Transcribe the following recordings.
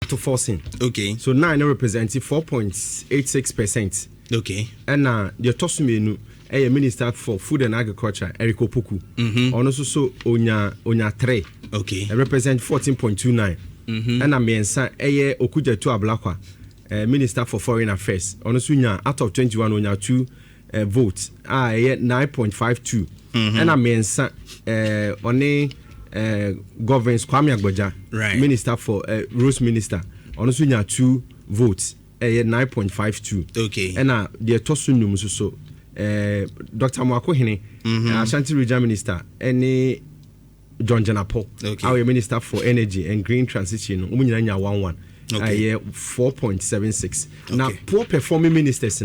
to Forson. Okay. So 9 represents 4.86%. Okay. And the Tosumenu, a minister for food and agriculture, Eriko Puku. Also so onya 3. Okay. Represent 14.29. And I mean sa Okuja to Ablakwa, minister for foreign affairs. Also out of 21 onya 2 votes. 9.52. And I mean sa governs Kwame Agboja, right. Minister for Rose Minister. Also, you have 2 votes, 9.52. Okay. And the Tosunum so Dr. Mwako Hene, Ashanti Regional Minister, and John Janapo, our Minister for Energy and Green Transition, 1.76. Now, poor performing ministers,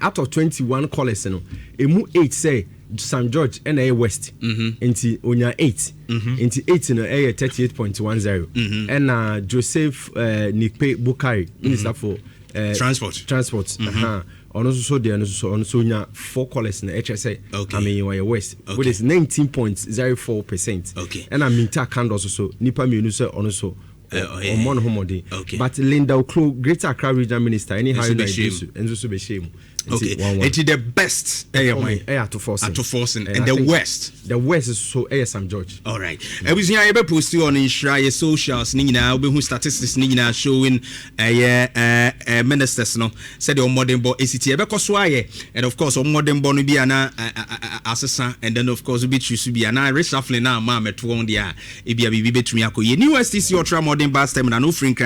out of 21 callers, emu 8 say St. George and West, into Onya 8, into 8 in 38.10, and Joseph Nikpe Bukari, Minister for Transport. Also, there are 4 callers in the HSA. I mean, you are West, which is 19.04%. Okay, and I mean, Takand also Nipa Minusa also. But Linda Oklo, Greater Accra Regional Minister, anyhow, and also be shame. Okay, it is the best to Forson and the West. The West is so St. George. All right. I was here able post on Nhyira socials. Nina, who statistics Nina showing ministers no said on modern boy ACT and of course on modern boy be an assessor and then of course be choose to be an reshuffling now. Mama, 2 on the New STC ultra modern bus terminal no free.